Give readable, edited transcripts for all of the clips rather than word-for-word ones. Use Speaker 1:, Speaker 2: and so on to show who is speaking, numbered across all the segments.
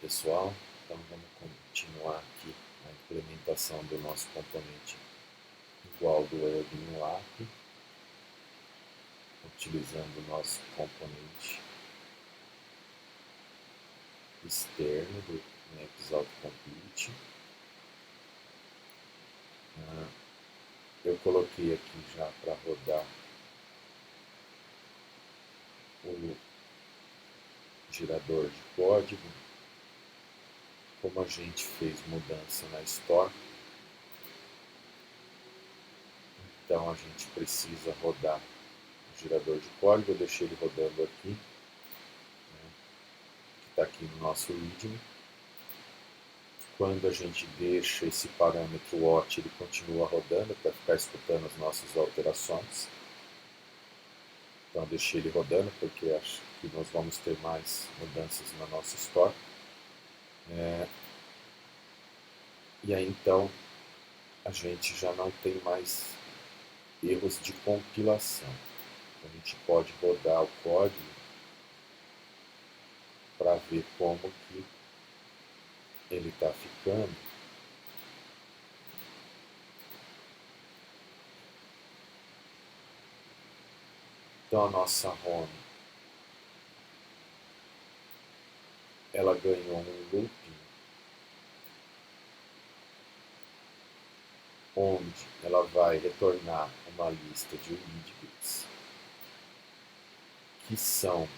Speaker 1: pessoal, então vamos continuar aqui a implementação do nosso componente igual do Arduino App, utilizando o nosso componente externo do Maps Autocomplete. Eu coloquei aqui já para rodar o gerador de código. Como a gente fez mudança na Store, então a gente precisa rodar o gerador de código. Eu deixei ele rodando aqui, né, que está aqui no nosso README. Quando a gente deixa esse parâmetro watch, ele continua rodando para ficar escutando as nossas alterações. Então deixei ele rodando porque acho que nós vamos ter mais mudanças na nossa Store. E aí então a gente já não tem mais erros de compilação. A gente pode rodar o código para ver como que ele está ficando. Então a nossa ROM, ela ganhou um looping onde ela vai retornar uma lista de widgets, que são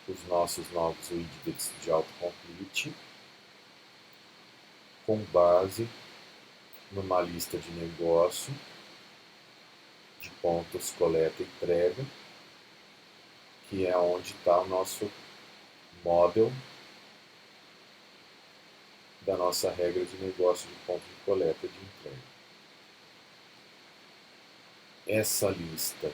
Speaker 1: os nossos novos widgets de autocomplete, com base numa lista de negócio de pontos coleta e entrega, que é onde está o nosso model da nossa regra de negócio de ponto de coleta e de entrega. Essa lista,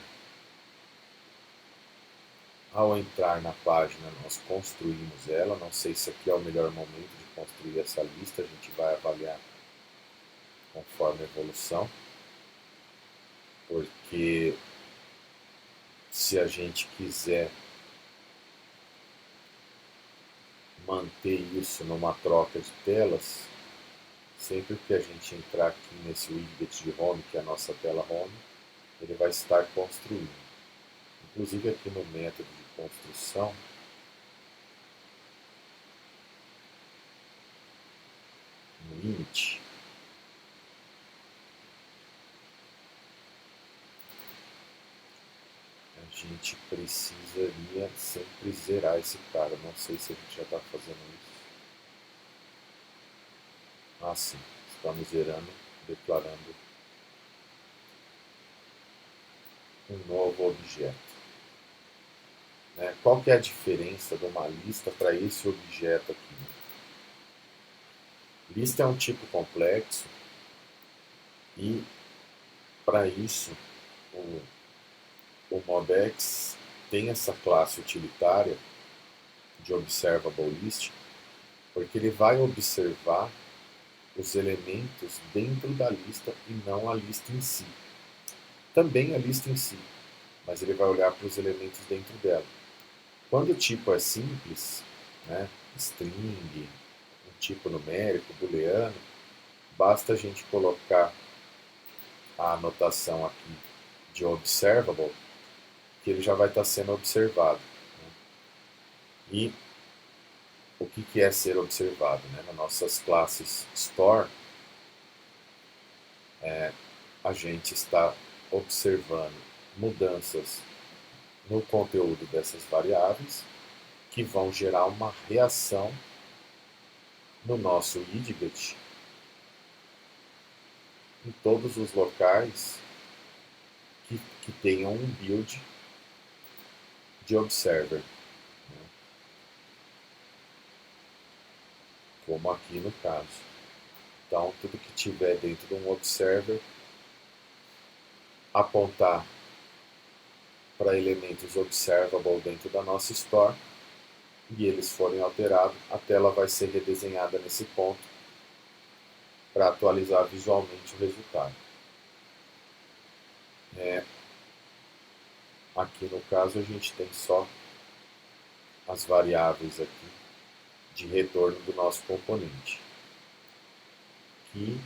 Speaker 1: ao entrar na página, nós construímos ela. Não sei se aqui é o melhor momento de construir essa lista, a gente vai avaliar conforme a evolução, porque se a gente quiser manter isso numa troca de telas, sempre que a gente entrar aqui nesse widget de home, que é a nossa tela home, ele vai estar construindo. Inclusive aqui no método de construção, no init, a gente precisaria sempre zerar esse cara. Não sei se a gente já está fazendo isso. Ah, sim, estamos zerando, declarando um novo objeto. Qual que é a diferença de uma lista para esse objeto aqui? Lista é um tipo complexo e, para isso, o MobX tem essa classe utilitária de Observable List, porque ele vai observar os elementos dentro da lista e não a lista em si. Também a lista em si, mas ele vai olhar para os elementos dentro dela. Quando o tipo é simples, string, um tipo numérico, booleano, basta a gente colocar a anotação aqui de observable, que ele já vai estar sendo observado. E o que é ser observado? Nas nossas classes store, a gente está observando mudanças no conteúdo dessas variáveis que vão gerar uma reação no nosso widget em todos os locais que tenham um build de observer, como aqui no caso. Então, tudo que tiver dentro de um observer, apontar para elementos observable dentro da nossa store, e eles forem alterados, a tela vai ser redesenhada nesse ponto para atualizar visualmente o resultado. Aqui no caso a gente tem só as variáveis aqui de retorno do nosso componente. Que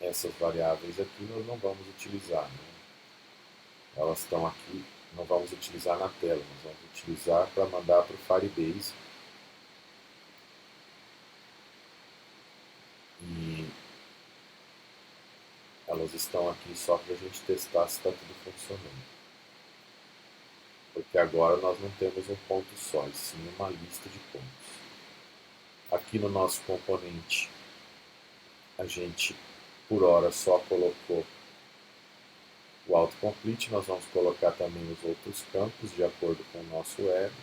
Speaker 1: essas variáveis aqui nós não vamos utilizar, né? Elas estão aqui, não vamos utilizar na tela, nós vamos utilizar para mandar para o Firebase. E elas estão aqui só para a gente testar se está tudo funcionando. Porque agora nós não temos um ponto só, e sim uma lista de pontos. Aqui no nosso componente, a gente, por hora, só colocou o autocomplete. Nós vamos colocar também os outros campos, de acordo com o nosso web.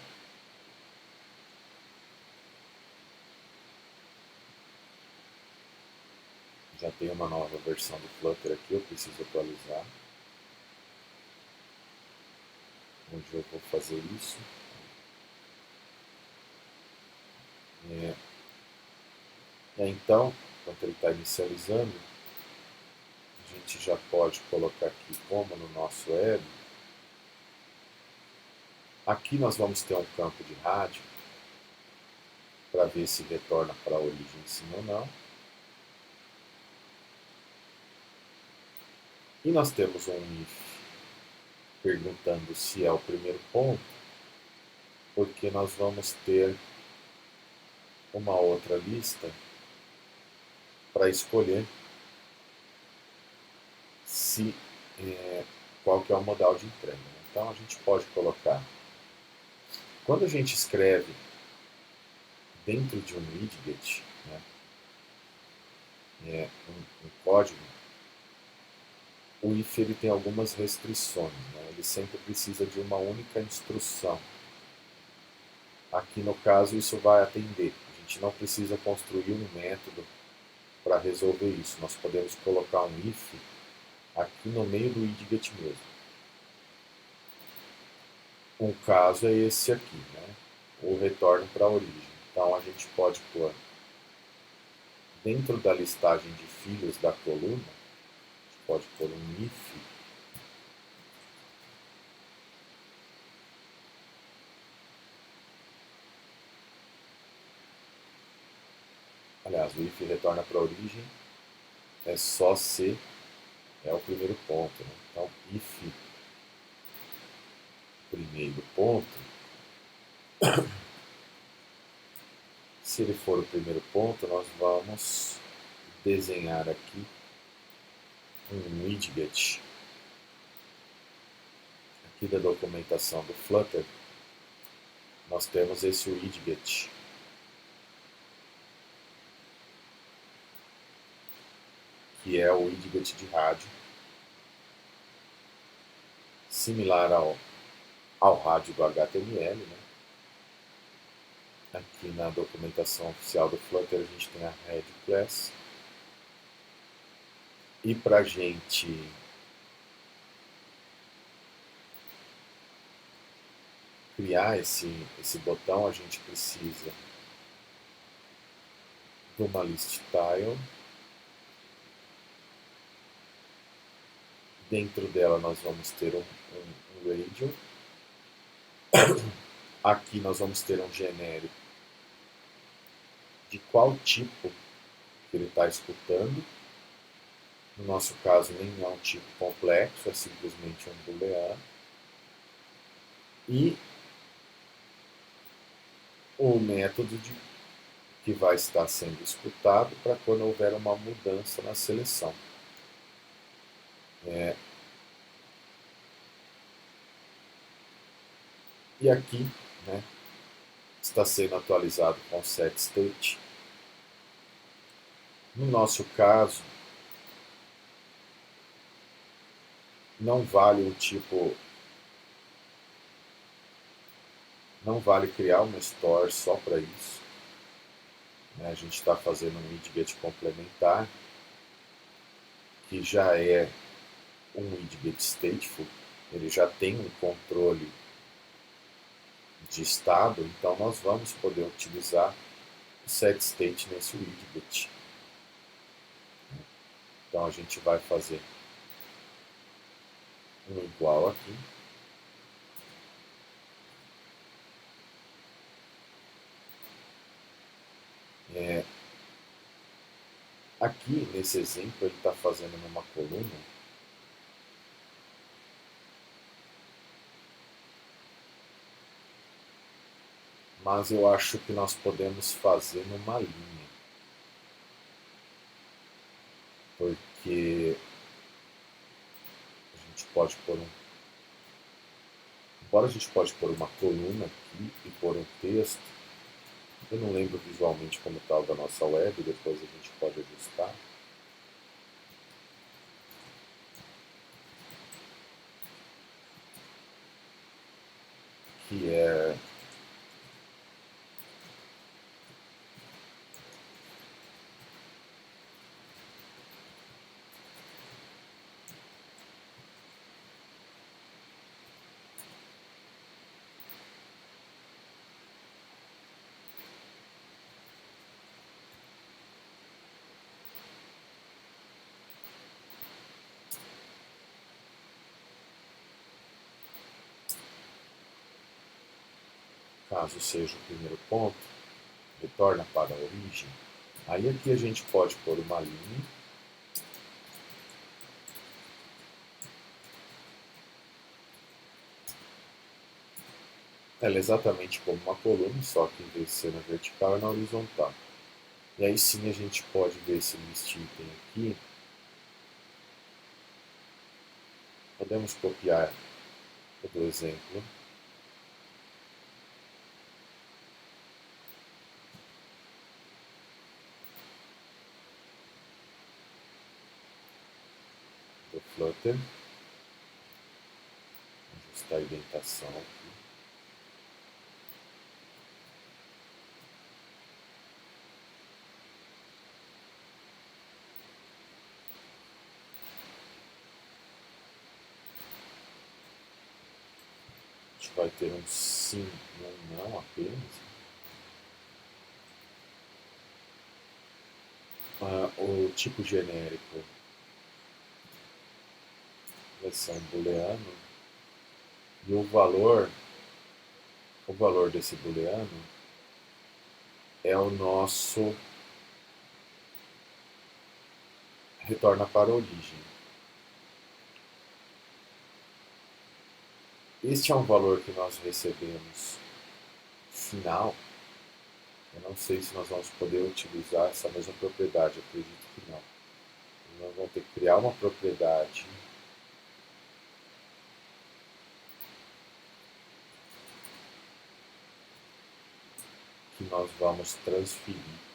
Speaker 1: Já tem uma nova versão do Flutter aqui, eu preciso atualizar. Onde eu vou fazer isso? Então, enquanto ele está inicializando, a gente já pode colocar aqui como no nosso web. Aqui nós vamos ter um campo de rádio para ver se retorna para a origem sim ou não. E nós temos um if perguntando se é o primeiro ponto, porque nós vamos ter uma outra lista para escolher se qual que é o modal de entrega. Então a gente pode colocar, quando a gente escreve dentro de um widget, um código, o if ele tem algumas restrições, ele sempre precisa de uma única instrução. Aqui no caso isso vai atender, a gente não precisa construir um método para resolver isso, nós podemos colocar um if aqui no meio do widget mesmo. Um caso é esse aqui, o retorno para a origem. Então a gente pode pôr dentro da listagem de filhos da coluna, a gente pode pôr um if aliás, o if retorna para a origem é só se é o primeiro ponto, Então if primeiro ponto, se ele for o primeiro ponto, nós vamos desenhar aqui um widget aqui da documentação do Flutter. Nós temos esse widget que é o widget de rádio, similar ao rádio do HTML, Aqui na documentação oficial do Flutter a gente tem a Head Class. E para a gente criar esse botão, a gente precisa de uma list tile. Dentro dela nós vamos ter um radio. Aqui nós vamos ter um genérico de qual tipo que ele está escutando. No nosso caso, nem é um tipo complexo, é simplesmente um booleano. E o método que vai estar sendo escutado para quando houver uma mudança na seleção. E aqui está sendo atualizado com setState. No nosso caso, não vale o tipo, não vale criar uma store só para isso. A gente está fazendo um widget complementar, que já é um widget stateful, ele já tem um controle de estado, então nós vamos poder utilizar o setState nesse widget. Então a gente vai fazer um igual aqui. Aqui, nesse exemplo, ele está fazendo numa coluna mas eu acho que nós podemos fazer numa linha, porque a gente pode pôr embora a gente pode pôr uma coluna aqui e pôr um texto, eu não lembro visualmente como está o da nossa web, depois a gente pode ajustar. Que é caso seja o primeiro ponto, retorna para a origem. Aí aqui a gente pode pôr uma linha. Ela é exatamente como uma coluna, só que em vez de ser na vertical é na horizontal. E aí sim a gente pode ver se neste item aqui podemos copiar o do exemplo. Do Flutter. Ajustar a indentação aqui. A gente vai ter um sim e um não apenas. O tipo genérico vai ser um booleano e o valor desse booleano é o nosso retorna para a origem. Este é um valor que nós recebemos final. Eu não sei se nós vamos poder utilizar essa mesma propriedade, eu acredito que não. Nós vamos ter que criar uma propriedade que nós vamos transferir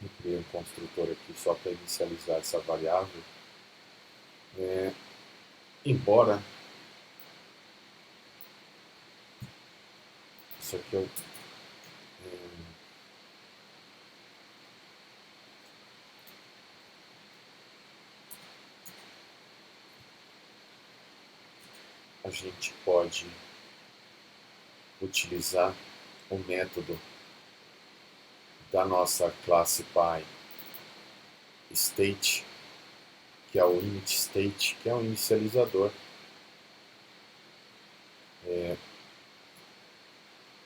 Speaker 1: eu criei um construtor aqui só para inicializar essa variável. Embora isso aqui a gente pode utilizar o método da nossa classe Py state, que é o init state, que é um inicializador.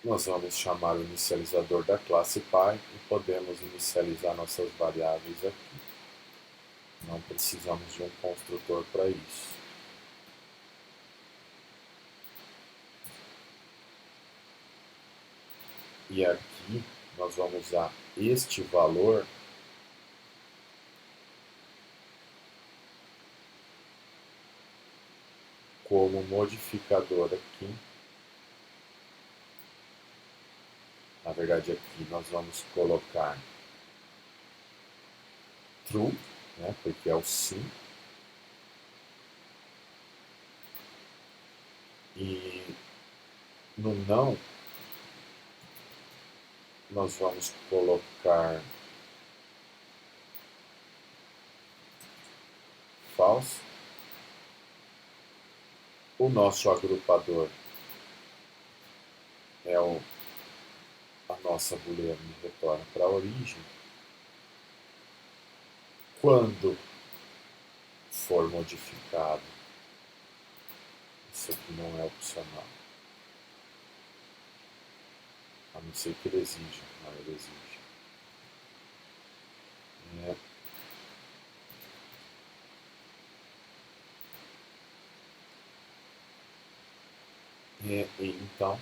Speaker 1: Nós vamos chamar o inicializador da classe Pi e podemos inicializar nossas variáveis aqui. Não precisamos de um construtor para isso. E aqui nós vamos usar este valor como modificador aqui. Na verdade, aqui nós vamos colocar true, né, porque é o sim. E no não, nós vamos colocar false. O nosso agrupador é a nossa booleana que retorna para a origem. Quando for modificado, isso aqui não é opcional. A não ser que ele exija. Não, ele exige. Então,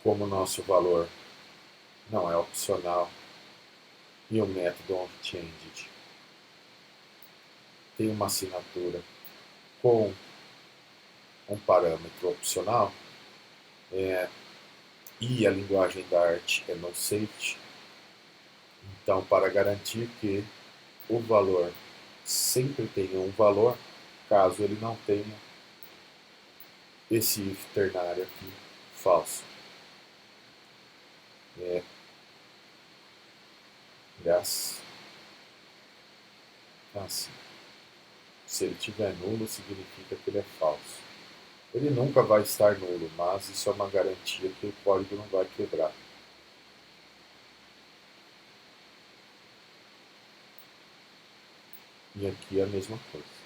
Speaker 1: como o nosso valor não é opcional e o método onChanged tem uma assinatura com um parâmetro opcional, e a linguagem da arte é noSafety, então, para garantir que o valor sempre tenha um valor, caso ele não tenha, esse if ternário aqui falso. Aliás, assim, se ele tiver nulo, significa que ele é falso. Ele nunca vai estar nulo, mas isso é uma garantia que o código não vai quebrar. E aqui é a mesma coisa.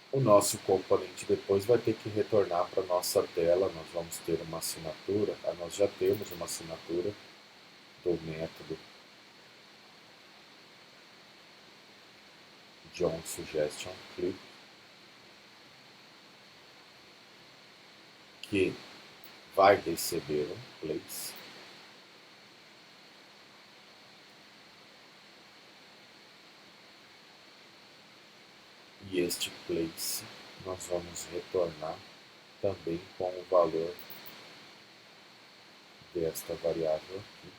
Speaker 1: O nosso componente depois vai ter que retornar para a nossa tela. Nós vamos ter uma assinatura. Nós já temos uma assinatura do método JohnSuggestionClick, que vai receber um place. E este place nós vamos retornar também com o valor desta variável aqui.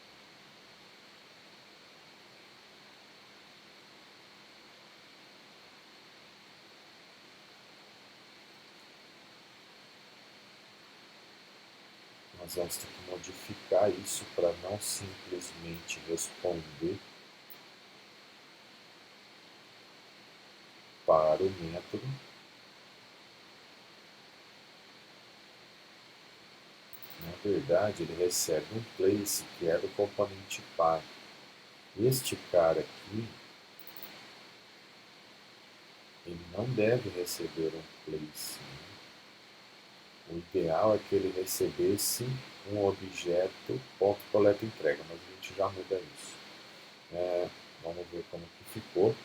Speaker 1: Nós vamos ter que modificar isso para não simplesmente responder para o método. Na verdade, ele recebe um place que é do componente par. Este cara aqui, ele não deve receber um place. O ideal é que ele recebesse um objeto ponto coleta entrega, mas a gente já muda isso. Vamos ver como que ficou.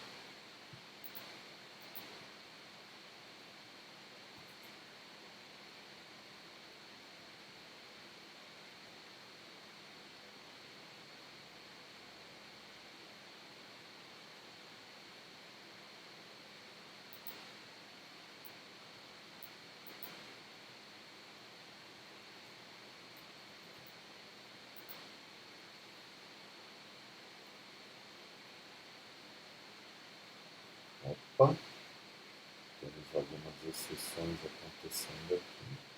Speaker 1: Opa, temos algumas exceções acontecendo aqui.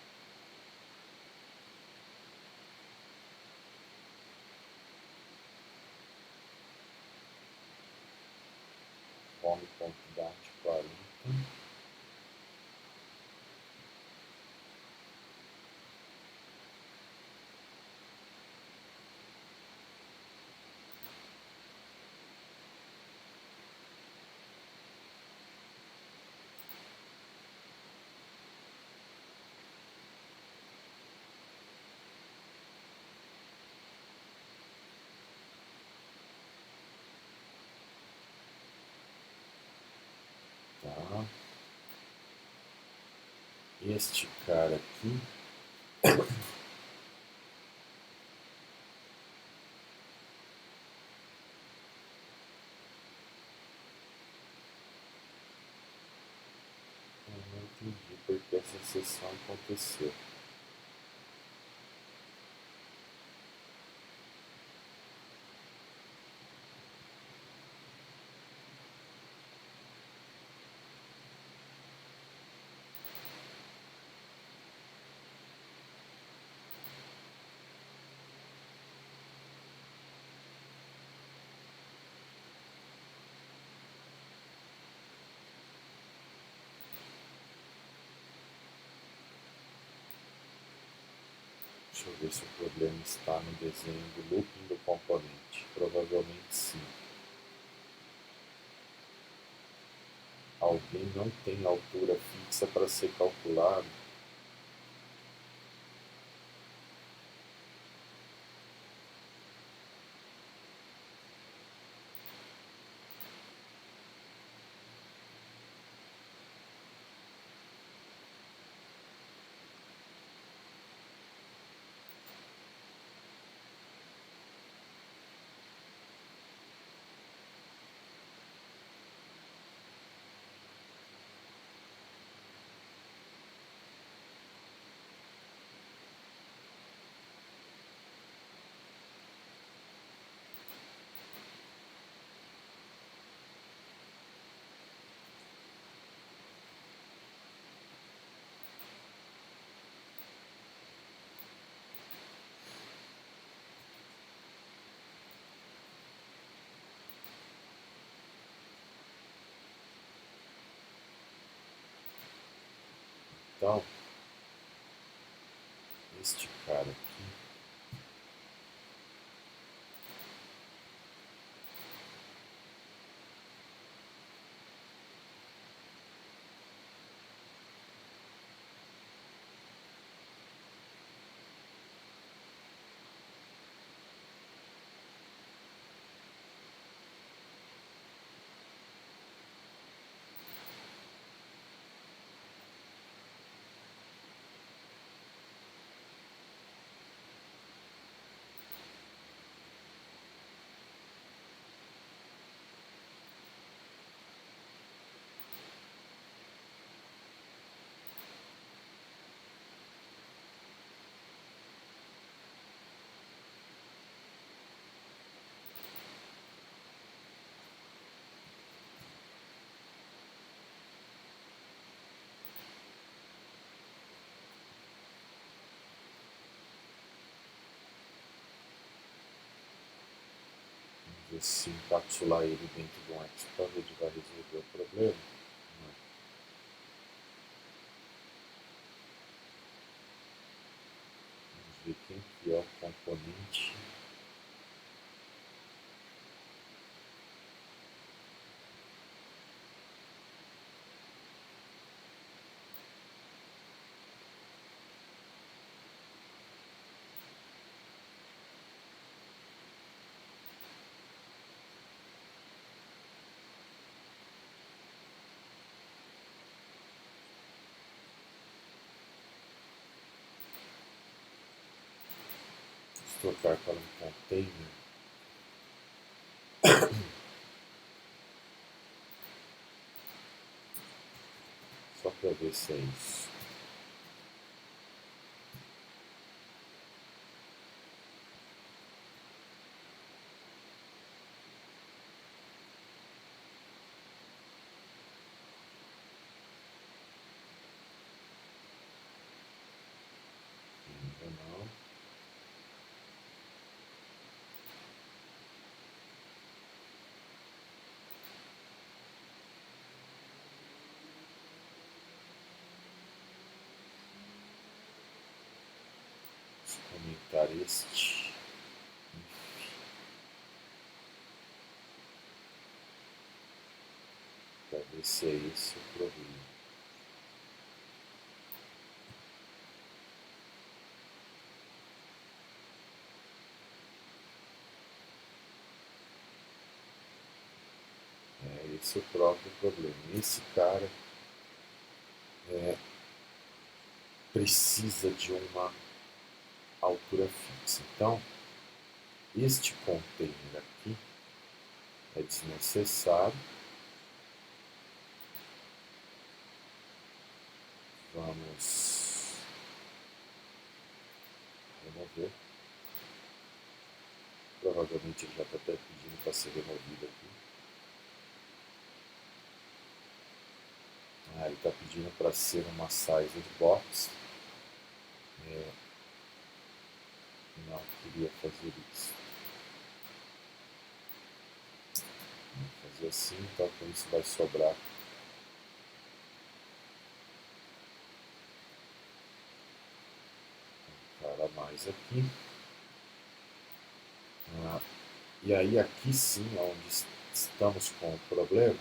Speaker 1: Home.dat 40. Tá. Este cara aqui eu não entendi porque essa exceção aconteceu. Deixa eu ver se o problema está no desenho do looping do componente. Provavelmente sim. Alguém não tem altura fixa para ser calculado. Então, este cara aqui se encapsular ele dentro de um expanded vai resolver o problema? Não. Vamos ver quem que é o componente. Vamos trocar para um container. Só para ver se é isso. este. Para ver se é esse o problema. Esse é o próprio problema. Esse cara precisa de uma altura fixa. Então, este container aqui é desnecessário. Vamos remover. Provavelmente ele já está até pedindo para ser removido aqui. Ele está pedindo para ser uma size box. Não queria fazer isso. Vou fazer assim, então com isso vai sobrar um cara a mais aqui. E aí aqui sim, onde estamos com o problema,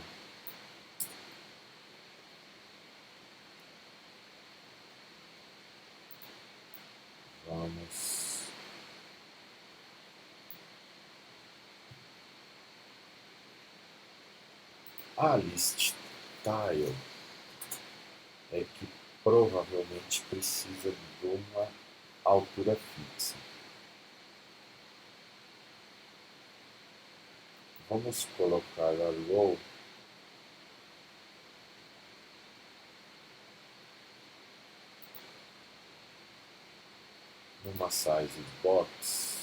Speaker 1: vamos a list tile é que provavelmente precisa de uma altura fixa. Vamos colocar a row numa size box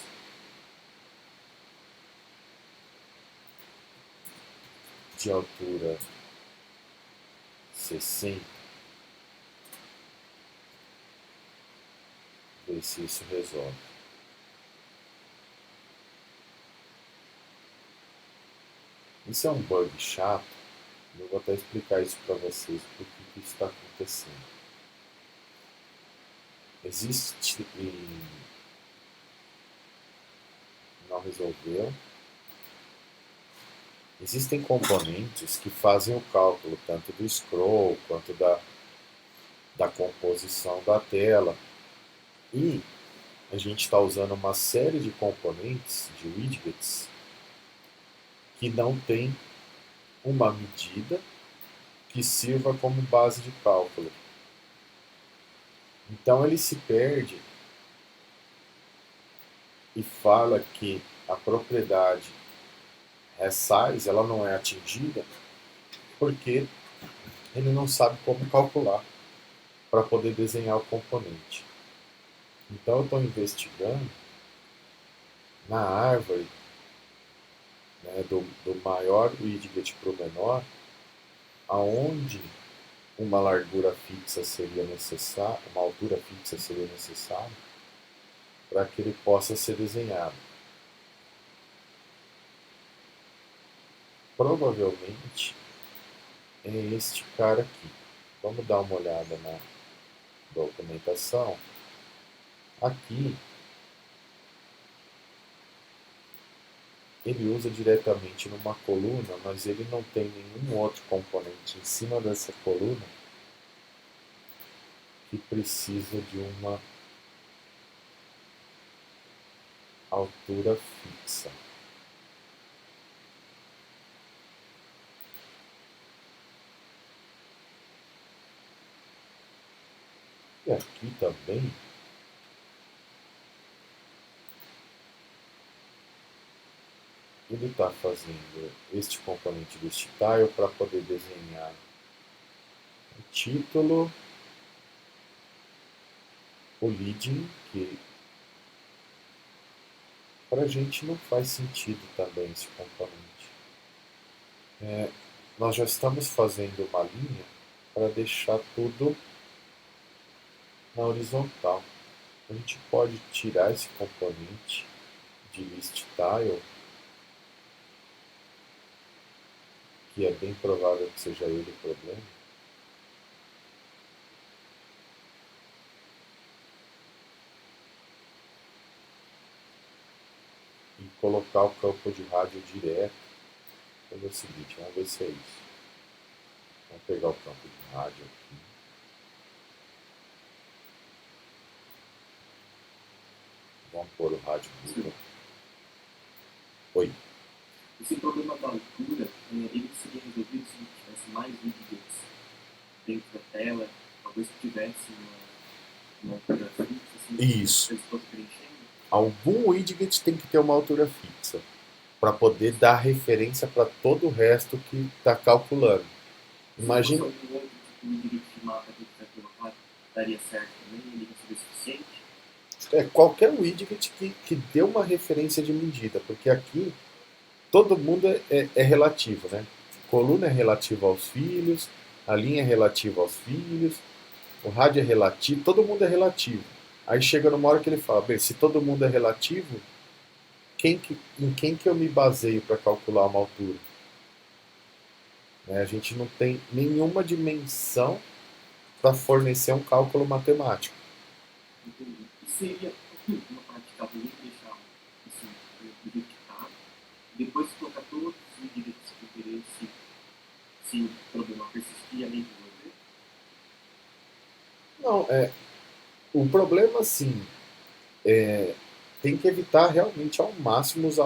Speaker 1: de altura 60. Ver se isso resolve. Isso é um bug chato. Eu vou até explicar isso para vocês, por que isso está acontecendo. Existe e não resolveu. Existem componentes que fazem o cálculo tanto do scroll quanto da composição da tela. E a gente está usando uma série de componentes, de widgets, que não tem uma medida que sirva como base de cálculo. Então ele se perde e fala que a propriedade resize ela não é atingida porque ele não sabe como calcular para poder desenhar o componente. Então eu estou investigando na árvore, né, do maior widget para o menor, aonde uma largura fixa seria necessária, uma altura fixa seria necessária para que ele possa ser desenhado. Provavelmente é este cara aqui. Vamos dar uma olhada na documentação. Aqui ele usa diretamente numa coluna, mas ele não tem nenhum outro componente em cima dessa coluna que precisa de uma altura fixa. E aqui também ele está fazendo este componente do tile para poder desenhar o título, o leading, que para a gente não faz sentido também esse componente. Nós já estamos fazendo uma linha para deixar tudo na horizontal. A gente pode tirar esse componente de list tile, que é bem provável que seja ele o problema. colocar o campo de rádio direto. Vou fazer o seguinte, vamos ver se é isso. Vamos pegar o campo de rádio aqui. Vamos pôr o rádio duplo. Oi.
Speaker 2: Esse problema da altura, ele seria resolvido se a gente tivesse mais widgets dentro da tela, talvez se tivesse uma altura fixa, assim,
Speaker 1: Isso.
Speaker 2: se fosse preenchendo.
Speaker 1: Algum widget tem que ter uma altura fixa para poder dar referência para todo o resto que está calculando. Imagina.
Speaker 2: Se fosse algum outro tipo de widget de mapa que você colocar, daria certo também, ele ia ser suficiente.
Speaker 1: Qualquer widget que dê uma referência de medida, porque aqui todo mundo é relativo, né? Coluna é relativa aos filhos, a linha é relativa aos filhos, o rádio é relativo, todo mundo é relativo. Aí chega numa hora que ele fala, bem, se todo mundo é relativo, em quem que eu me baseio para calcular uma altura? A gente não tem nenhuma dimensão para fornecer um cálculo matemático.
Speaker 2: Entendi. E seria uma prática ruim deixar isso identificado, depois colocar todos os widgets que querer se o problema persistir além de resolver?
Speaker 1: Não, o problema, sim, tem que evitar realmente ao máximo usar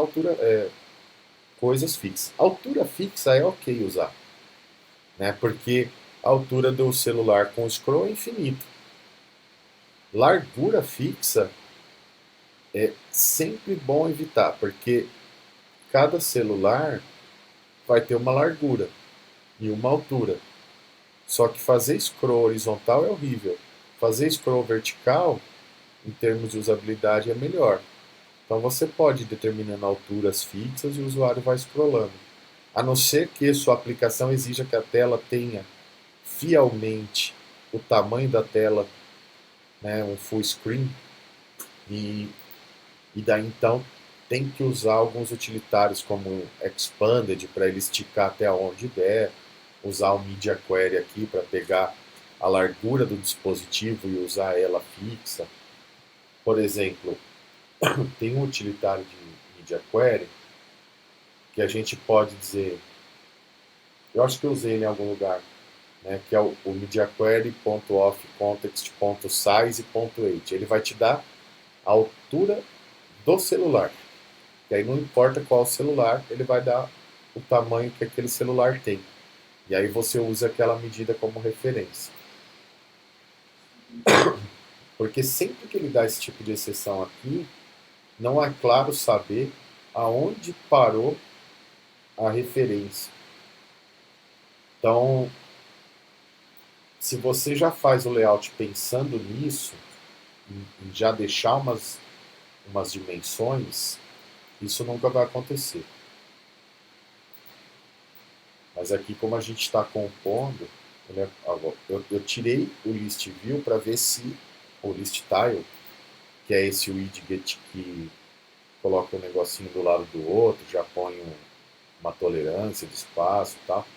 Speaker 1: coisas fixas. Altura fixa é ok usar, né? Porque a altura do celular com o scroll é infinito. Largura fixa é sempre bom evitar, porque cada celular vai ter uma largura e uma altura. Só que fazer scroll horizontal é horrível. Fazer scroll vertical, em termos de usabilidade, é melhor. Então você pode ir determinando alturas fixas e o usuário vai scrollando. A não ser que sua aplicação exija que a tela tenha fielmente o tamanho da tela, né, um full screen, e daí então tem que usar alguns utilitários como Expanded para ele esticar até onde der, usar o Media Query aqui para pegar a largura do dispositivo e usar ela fixa. Por exemplo, tem um utilitário de Media Query que a gente pode dizer, eu acho que eu usei ele em algum lugar, né, que é o mediaquery.offContext.size.age. Ele vai te dar a altura do celular. E aí não importa qual celular, ele vai dar o tamanho que aquele celular tem. E aí você usa aquela medida como referência. Porque sempre que ele dá esse tipo de exceção aqui, não é claro saber aonde parou a referência. Então, se você já faz o layout pensando nisso, em já deixar umas dimensões, isso nunca vai acontecer. Mas aqui, como a gente está compondo, eu tirei o list view para ver se o list tile, que é esse widget que coloca um negocinho do lado do outro, já põe uma tolerância de espaço e tal,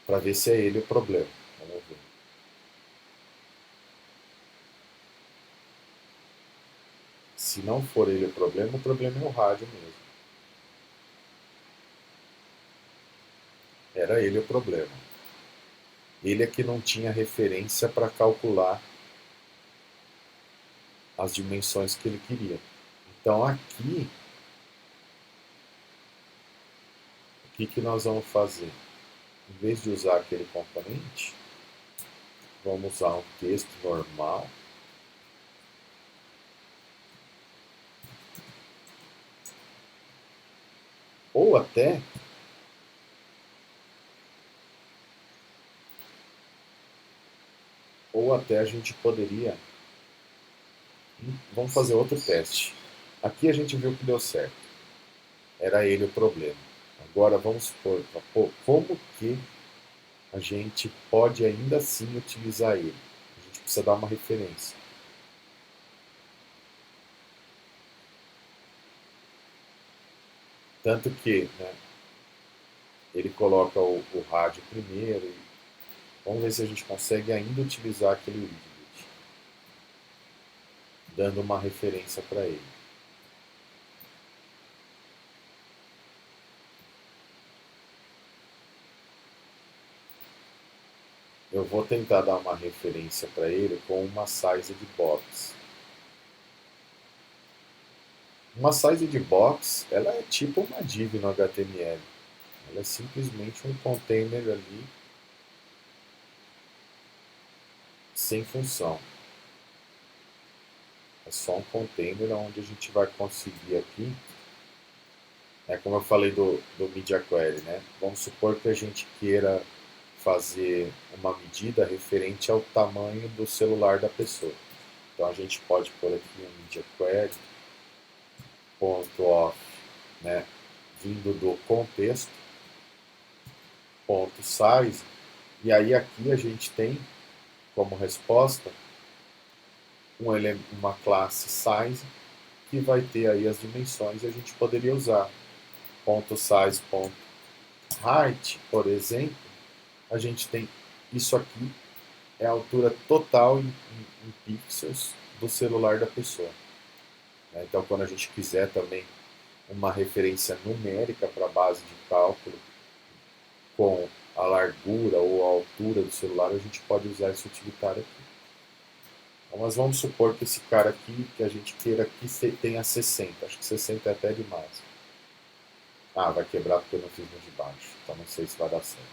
Speaker 1: para ver se é ele o problema. Vamos ver. Se não for ele o problema é o rádio mesmo. Era ele o problema. Ele é que não tinha referência para calcular as dimensões que ele queria. Então aqui, o que nós vamos fazer? Em vez de usar aquele componente, vamos usar um texto normal. Ou até a gente poderia. Vamos fazer outro teste. Aqui a gente viu que deu certo. Era ele o problema. Agora vamos supor, como que a gente pode ainda assim utilizar ele? A gente precisa dar uma referência. Tanto que, né, ele coloca o rádio primeiro. E vamos ver se a gente consegue ainda utilizar aquele widget, dando uma referência para ele. eu vou tentar dar uma referência para ele com uma size de box. Uma size de box, ela é tipo uma div no HTML. Ela é simplesmente um container ali sem função. É só um container onde a gente vai conseguir aqui, como eu falei do Media Query, né? Vamos supor que a gente queira fazer uma medida referente ao tamanho do celular da pessoa. Então a gente pode pôr aqui um Media Query, ponto off, né? Vindo do contexto, ponto size, e aí aqui a gente tem como resposta uma classe size que vai ter aí as dimensões e a gente poderia usar .size, .height, por exemplo, a gente tem isso aqui é a altura total em pixels do celular da pessoa. Então, quando a gente quiser também uma referência numérica para a base de cálculo com a largura ou a altura do celular, a gente pode usar esse utilitário aqui. Então, mas vamos supor que esse cara aqui, que a gente queira que tenha 60. Acho que 60 é até demais. Ah, vai quebrar porque eu não fiz no de baixo. Então não sei se vai dar certo.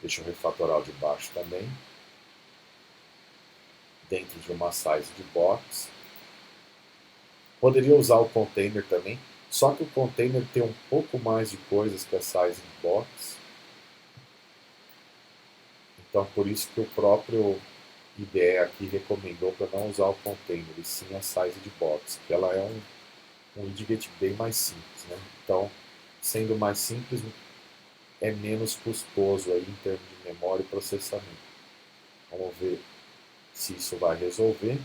Speaker 1: Deixa eu refatorar o de baixo também. Dentro de uma size de box. Poderia usar o container também. Só que o container tem um pouco mais de coisas que a size de box. Então por isso que o próprio IDE aqui recomendou para não usar o container, e sim a size de box, que ela é um widget bem mais simples, né? Então, sendo mais simples, é menos custoso aí em termos de memória e processamento. Vamos ver se isso vai resolver.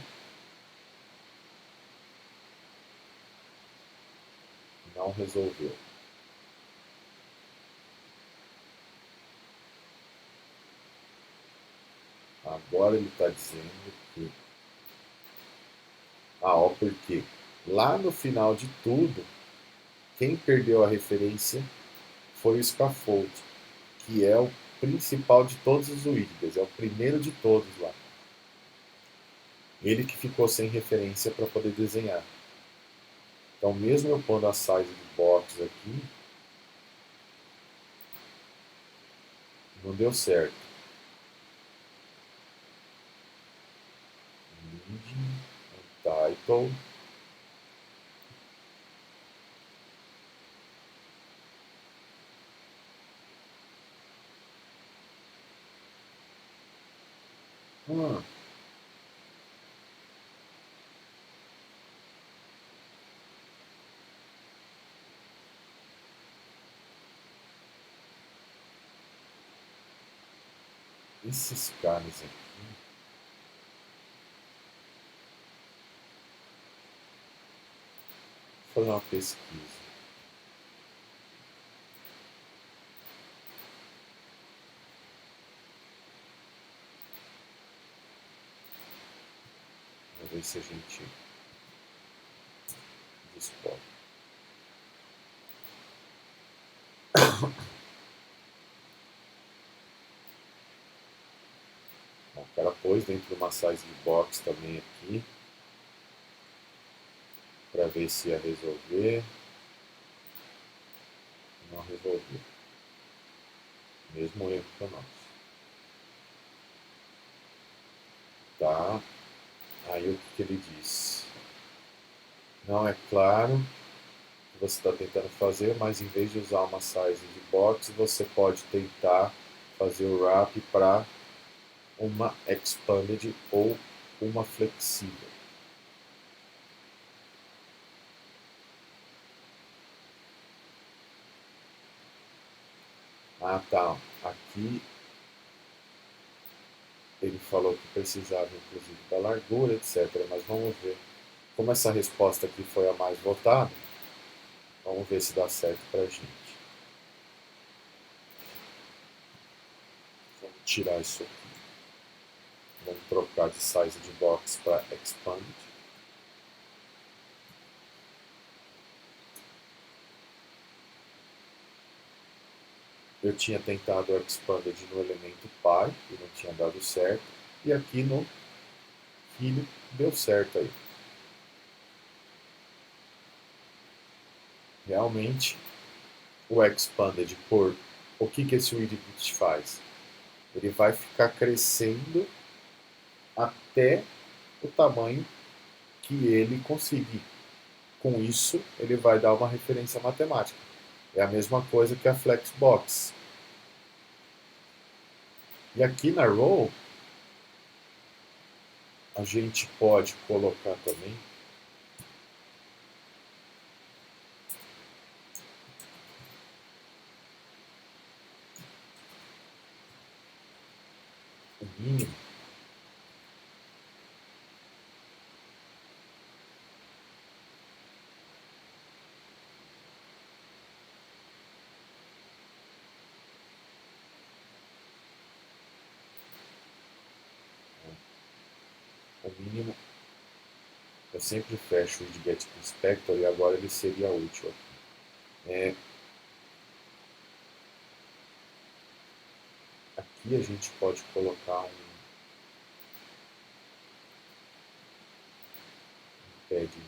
Speaker 1: Não resolveu. Agora ele está dizendo que... ó, porque lá no final de tudo, quem perdeu a referência foi o scaffold, que é o principal de todos os widgets, é o primeiro de todos lá. Ele que ficou sem referência para poder desenhar. Então, mesmo eu pondo a size de box aqui, não deu certo. Title. Esses caras aqui. Vou fazer uma pesquisa. Vamos ver se a gente descobre. Bom, o cara pôs dentro de uma size de box também aqui, para ver se ia resolver. Não resolveu. Mesmo erro que o nosso. Tá. Aí o que ele disse? Não é claro o que você está tentando fazer, mas em vez de usar uma size de box, você pode tentar fazer o wrap para uma expanded ou uma flexível. Ah, tá. Aqui ele falou que precisava, inclusive, da largura, etc. Mas vamos ver. Como essa resposta aqui foi a mais votada, vamos ver se dá certo para a gente. Vamos tirar isso aqui. Vamos trocar de size de box para expand. eu tinha tentado o expanded no elemento pai e não tinha dado certo, e aqui no filho deu certo aí. Realmente, o expanded por... O que esse widget faz? Ele vai ficar crescendo até o tamanho que ele conseguir. Com isso, ele vai dar uma referência matemática. É a mesma coisa que a Flexbox. E aqui na Row, a gente pode colocar também o mínimo. O mínimo, eu sempre fecho o Get Inspector e agora ele seria útil aqui. Aqui a gente pode colocar um padding.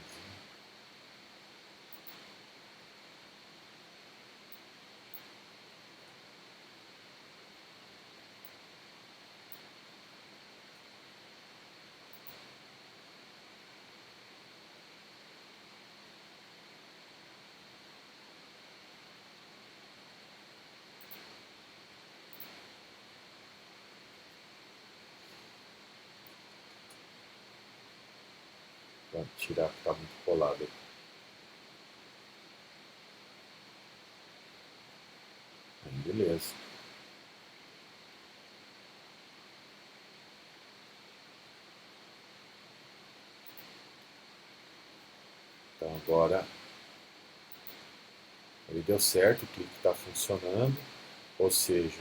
Speaker 1: Para tirar que está muito colado aqui. Aí, beleza. Então agora ele deu certo, o clique está funcionando, ou seja,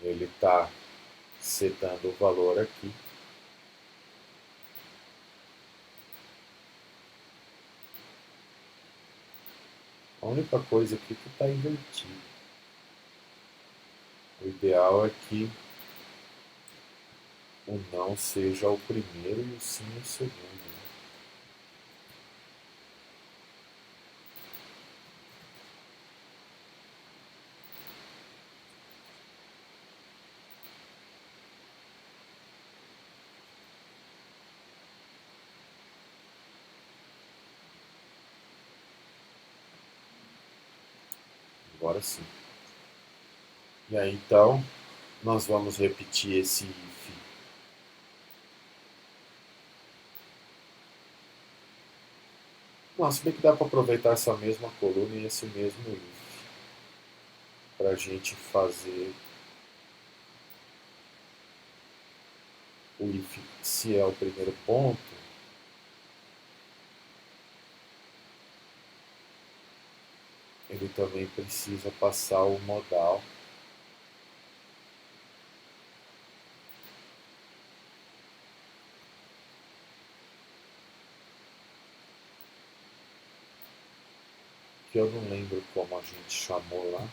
Speaker 1: ele está setando o valor aqui. A única coisa aqui que está invertido. O ideal é que o não seja o primeiro e o sim o segundo. Né? Agora sim. E aí então, nós vamos repetir esse if. Não, se bem que dá para aproveitar essa mesma coluna e esse mesmo if para a gente fazer o if se é o primeiro ponto. Ele também precisa passar o modal. Que eu não lembro como a gente chamou lá.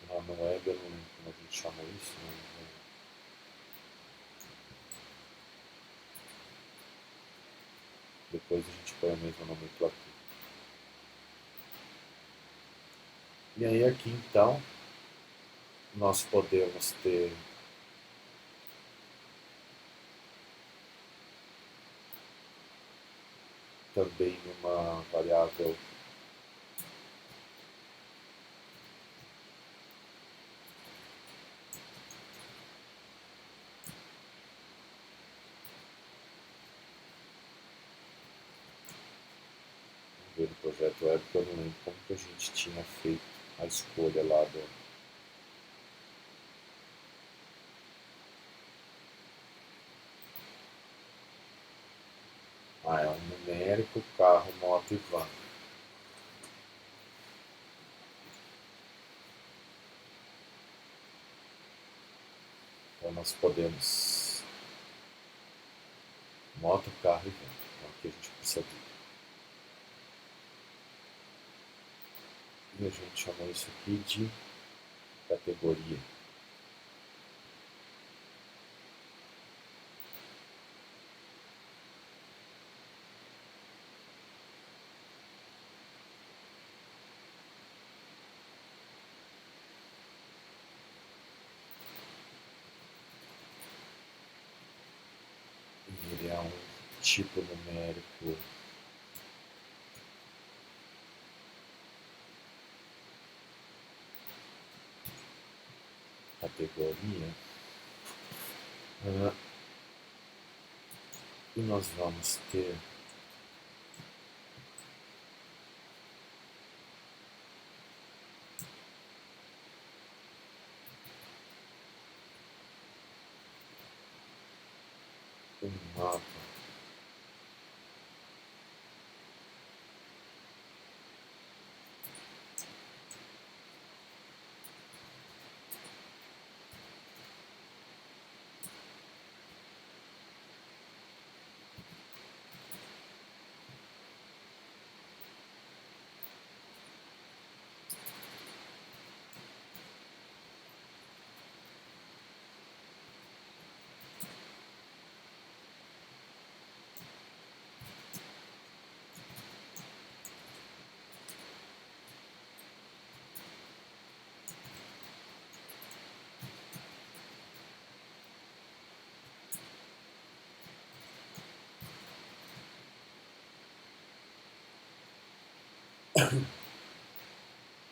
Speaker 1: Lá no web eu não lembro como a gente chamou isso. Não. Depois a gente põe a mesma nomenclatura. E aí aqui então, nós podemos ter também uma variável no projeto web, que eu não lembro como que a gente tinha feito a escolha lá do... é um numérico, carro, moto e van. Então nós podemos moto, carro e van. que a gente precisa ver. E a gente chamou isso aqui de categoria. E ele é um tipo numérico categoria. E nós vamos ter um mapa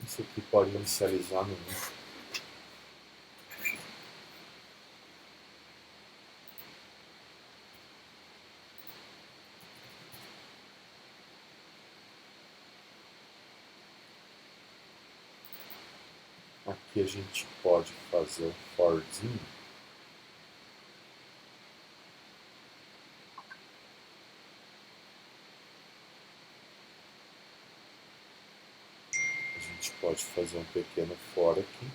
Speaker 1: isso aqui pode inicializar no 1. Aqui a gente pode fazer um forzinho. A gente pode fazer um pequeno for aqui.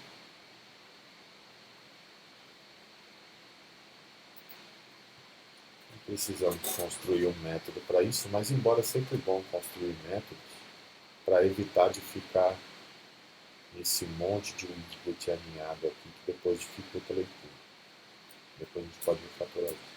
Speaker 1: Precisamos construir um método para isso, mas embora sempre bom construir métodos para evitar de ficar nesse monte de widget alinhado aqui que depois dificulta a leitura. Depois a gente pode refatorar isso.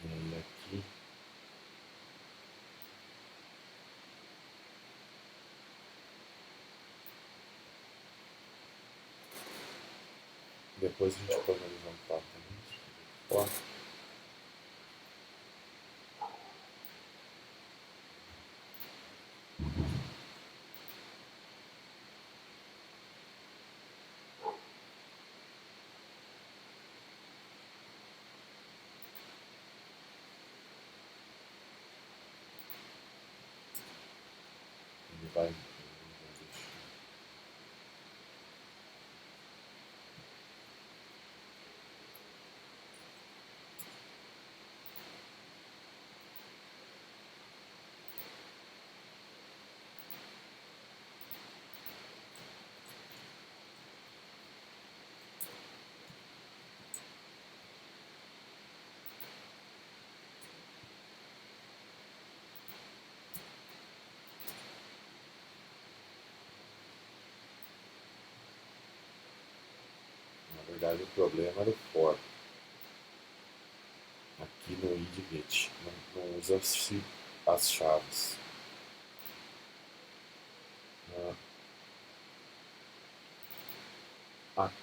Speaker 1: E aí aqui depois a gente pode horizontal também. For. Ele vai deixar. Na verdade o problema era o for. Aqui no idget não usa-se as chaves. Aqui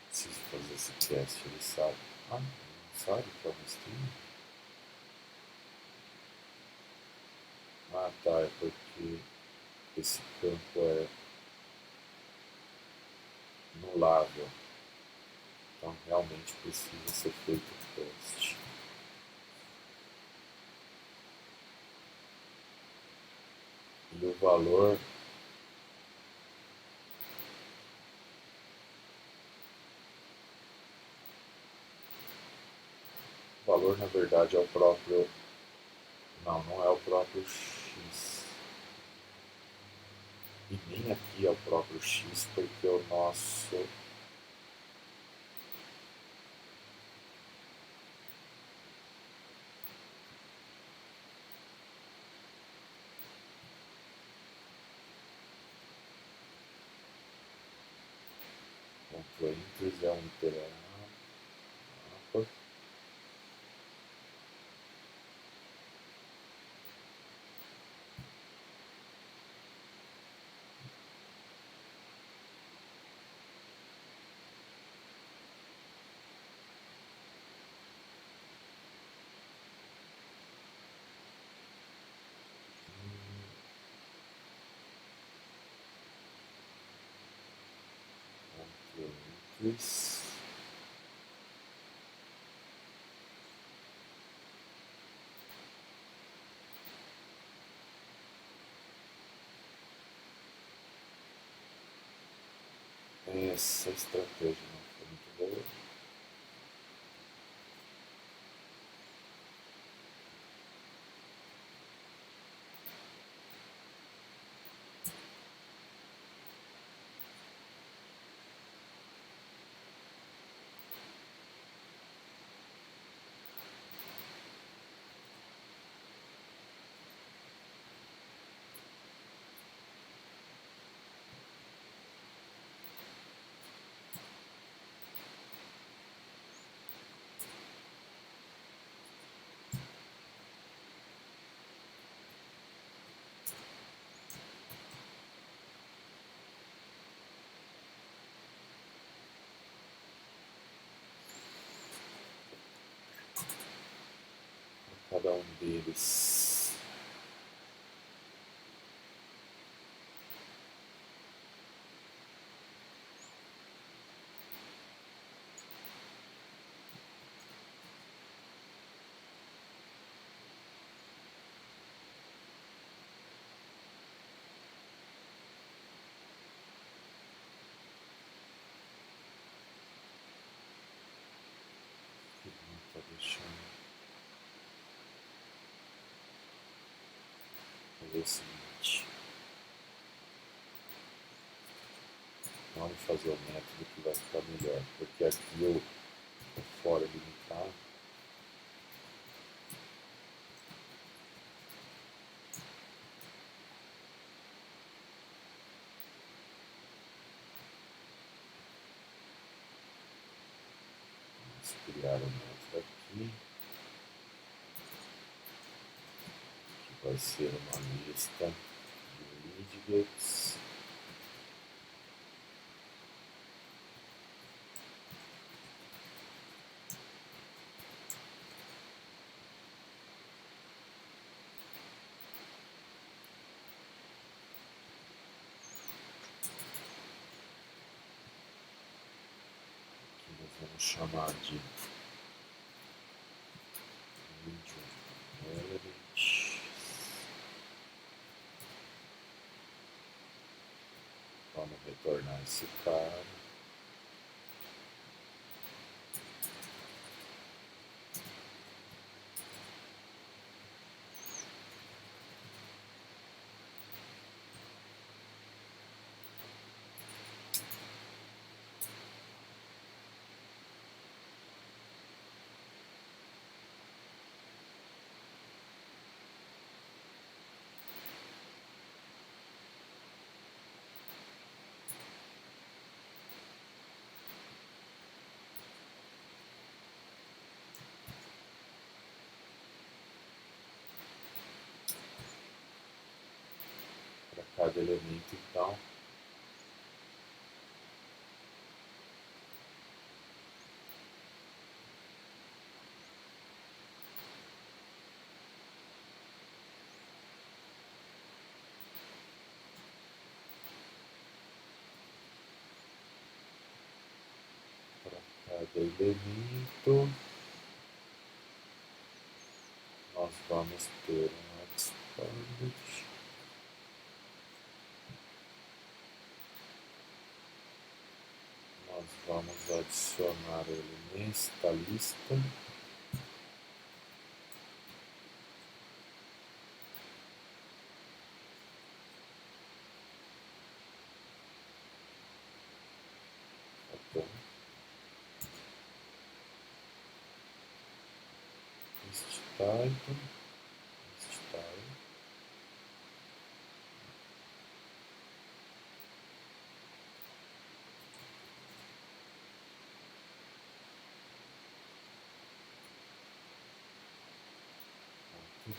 Speaker 1: Preciso fazer esse teste, ele sabe. Ah, não sabe que é uma stream? Ah, tá, é porque esse campo é nulável. Então realmente precisa ser feito o teste. E o valor na verdade é o próprio. Não, não é o próprio x. E nem aqui é o próprio x, porque o nosso. Ponto enters é um iterar. Enters. Essa estratégia não foi muito boa. Cada um deles. Está deixando. Vamos ver o seguinte. Vamos fazer o método que vai ficar melhor, porque aqui eu estou fora limitado. Vamos criar um método aqui, que vai ser uma lista de widgets. Vamos chamar de medium element. Vamos retornar esse cara. cada elemento, então, para cada elemento, nós vamos ter um expanded. Nós vamos adicionar ele nesta lista. Tá bom. Este type, este type.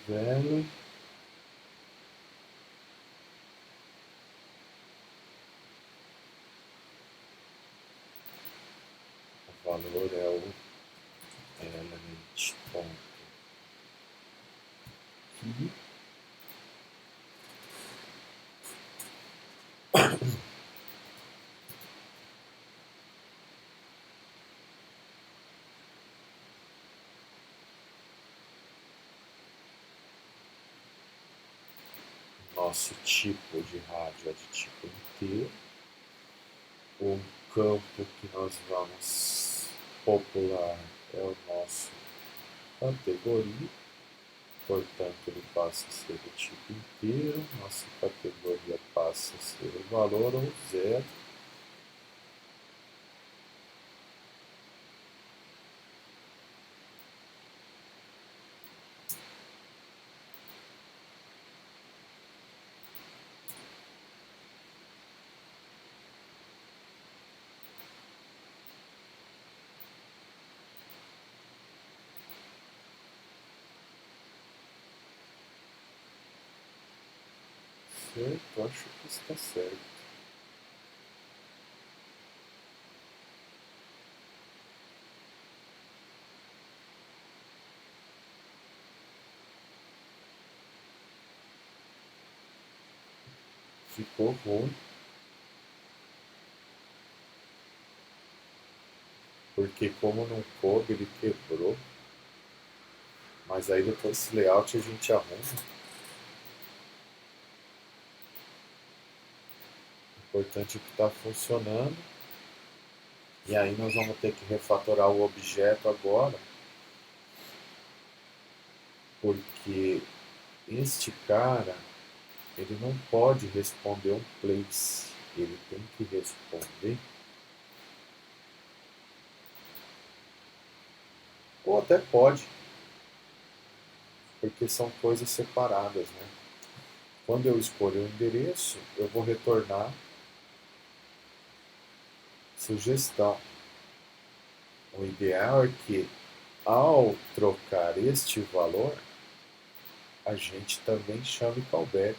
Speaker 1: Velho. O valor é o element ponto key. Nosso tipo de rádio é de tipo inteiro. O campo que nós vamos popular é o nosso categoria, portanto ele passa a ser do tipo inteiro, nossa categoria passa a ser o valor ou zero. Certo, acho que está certo. Ficou ruim, porque como não coube, ele quebrou. Mas aí depois esse layout a gente arruma. O importante é que está funcionando. E aí nós vamos ter que refatorar o objeto agora, porque este cara, ele não pode responder um place, ele tem que responder, ou até pode, porque são coisas separadas, né? Quando eu escolho o endereço, eu vou retornar sugestão. O ideal é que, ao trocar este valor, a gente também chame callback.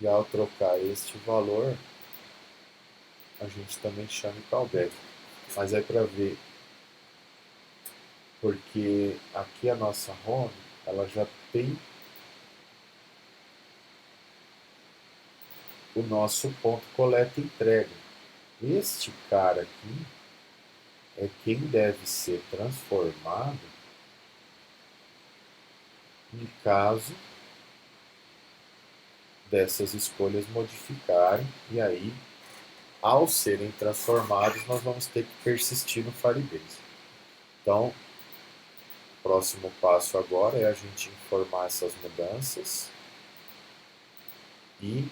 Speaker 1: E ao trocar este valor, a gente também chame callback. Mas é para ver, porque aqui a nossa home, ela já tem o nosso ponto coleta e entrega. Este cara aqui é quem deve ser transformado em caso dessas escolhas modificarem, e aí, ao serem transformados, nós vamos ter que persistir no Firebase. Então, o próximo passo agora é a gente informar essas mudanças e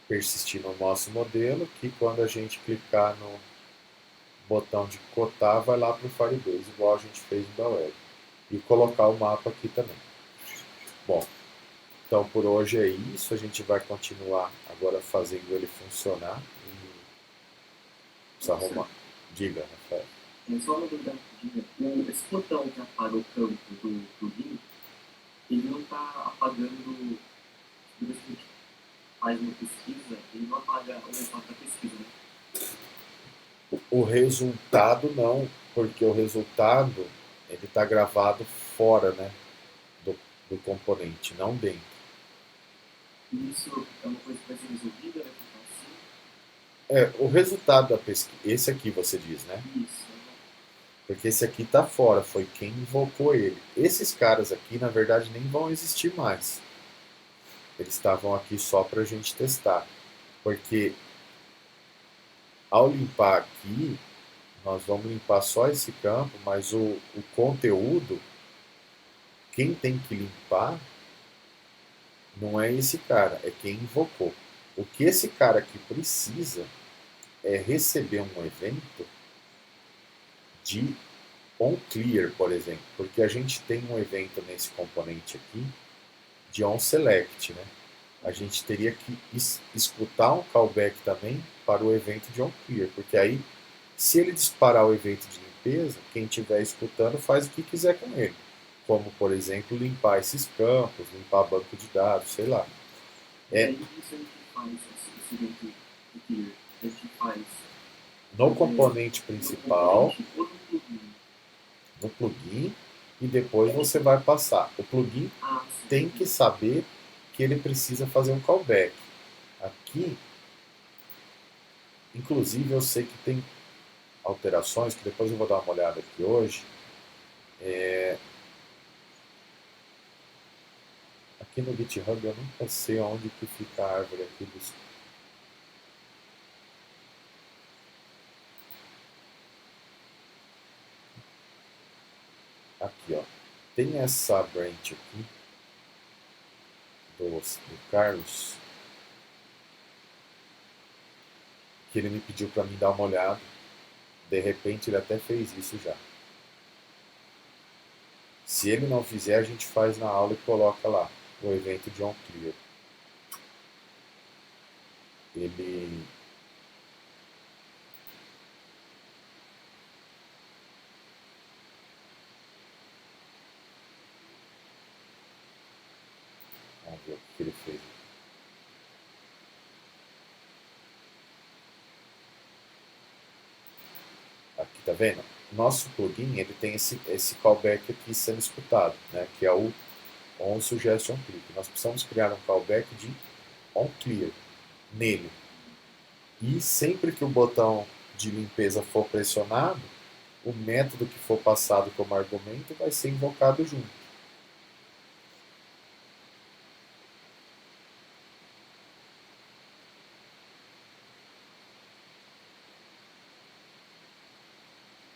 Speaker 1: persistir no nosso modelo, que quando a gente clicar no botão de cotar, vai lá para o Firebase, igual a gente fez no da web. E colocar o mapa aqui também. Bom, então por hoje é isso, a gente vai continuar agora fazendo ele funcionar. Precisa arrumar. Diga, Rafael.
Speaker 2: Só uma dúvida rapidinha. Esse botão que apaga o campo do plugin, ele não está apagando, digamos que faz uma pesquisa, ele não apaga o resultado da pesquisa, né?
Speaker 1: O resultado não, porque o resultado ele está gravado fora, né, do, do componente, não dentro.
Speaker 2: E isso é uma coisa que vai ser resolvida, vai ficar assim?
Speaker 1: O resultado da pesquisa, esse aqui você diz, né?
Speaker 2: Isso.
Speaker 1: Porque esse aqui está fora, foi quem invocou ele. Esses caras aqui, na verdade, nem vão existir mais. Eles estavam aqui só para a gente testar. Porque ao limpar aqui, nós vamos limpar só esse campo, mas o conteúdo, quem tem que limpar não é esse cara, é quem invocou. O que esse cara aqui precisa é receber um evento de onClear, por exemplo, porque a gente tem um evento nesse componente aqui de onSelect, né? A gente teria que escutar um callback também para o evento de onClear, porque aí, se ele disparar o evento de limpeza, quem estiver escutando faz o que quiser com ele, como, por exemplo, limpar esses campos, limpar banco de dados, sei lá.
Speaker 2: E aí isso a gente faz, esse evento de clear, a gente faz
Speaker 1: No componente principal,
Speaker 2: ou no plugin.
Speaker 1: no plugin, e depois você vai passar. O plugin tem que saber que ele precisa fazer um callback. Aqui, inclusive, eu sei que tem alterações, que depois eu vou dar uma olhada aqui hoje. Aqui no GitHub eu nunca sei onde que fica a árvore aqui dos... Aqui, ó. Tem essa branch aqui do Carlos, que ele me pediu para mim dar uma olhada. De repente ele até fez isso já. Se ele não fizer, a gente faz na aula e coloca lá o evento de onClear. Ele... Vamos ver o que ele fez. Aqui, tá vendo? Nosso plugin ele tem esse callback aqui sendo escutado, né? Que é o onSuggestionClick. Nós precisamos criar um callback de onClear nele. E sempre que o botão de limpeza for pressionado, o método que for passado como argumento vai ser invocado junto.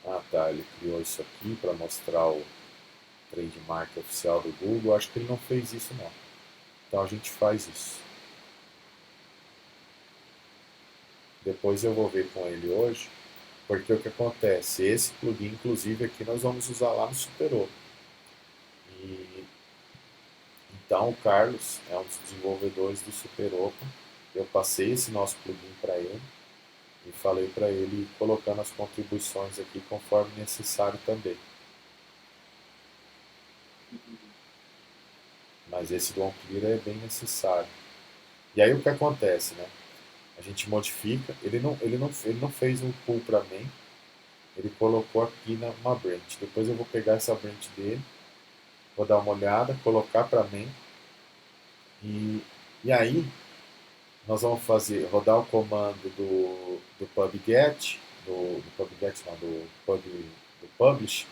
Speaker 1: Ah tá, ele criou isso aqui para mostrar o trademark oficial do Google. Acho que ele não fez isso não. Então a gente faz isso. Depois eu vou ver com ele hoje, porque o que acontece? Esse plugin, inclusive, aqui nós vamos usar lá no SuperOpen. E então o Carlos é um dos desenvolvedores do SuperOpen. Eu passei esse nosso plugin para ele e falei para ele ir colocando as contribuições aqui conforme necessário também. Mas esse do onClear é bem necessário. E aí o que acontece, né? A gente modifica, ele não fez um pull para main, ele colocou aqui numa branch. Depois eu vou pegar essa branch dele, vou dar uma olhada, colocar para main, e aí nós vamos rodar o comando do pubget, do pubget não, do publish,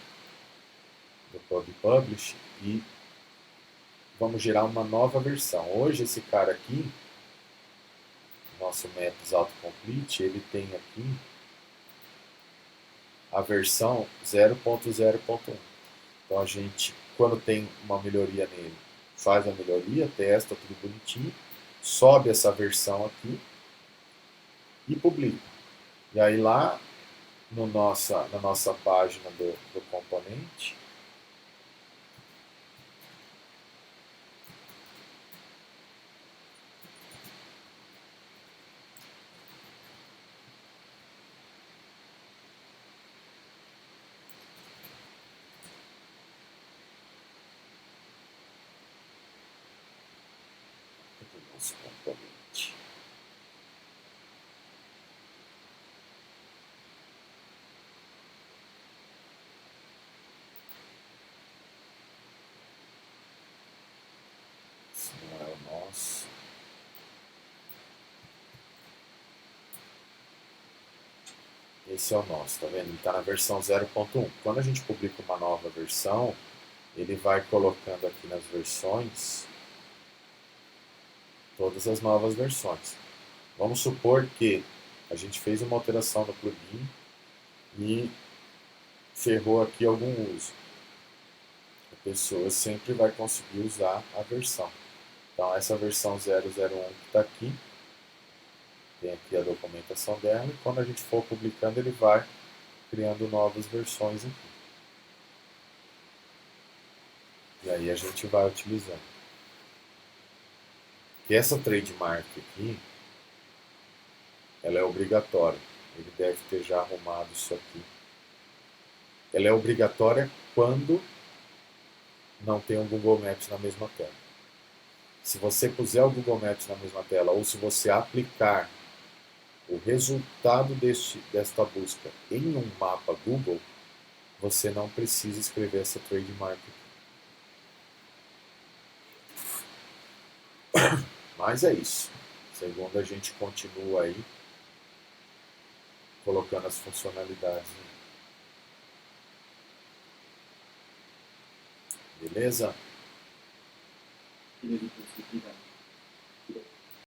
Speaker 1: e vamos gerar uma nova versão. Hoje esse cara aqui, nosso Maps Autocomplete, ele tem aqui a versão 0.0.1. Então a gente, quando tem uma melhoria nele, faz a melhoria, testa tudo bonitinho, sobe essa versão aqui e publica. E aí lá no na nossa página do componente, do nosso componente. Esse não é o nosso. Esse é o nosso, tá vendo? Ele está na versão 0.1. Quando a gente publica uma nova versão, ele vai colocando aqui nas versões todas as novas versões. Vamos supor que a gente fez uma alteração no plugin e ferrou aqui algum uso. A pessoa sempre vai conseguir usar a versão. Então essa versão 001 que está aqui, tem aqui a documentação dela, e quando a gente for publicando ele vai criando novas versões aqui. E aí a gente vai utilizando. E essa trademark aqui, ela é obrigatória. Ele deve ter já arrumado isso aqui. Ela é obrigatória quando não tem um Google Maps na mesma tela. Se você puser o Google Maps na mesma tela, ou se você aplicar o resultado desta busca em um mapa Google, você não precisa escrever essa trademark aqui. Mas é isso. Segundo, a gente continua aí colocando as funcionalidades. Beleza?
Speaker 2: Beleza, obrigado.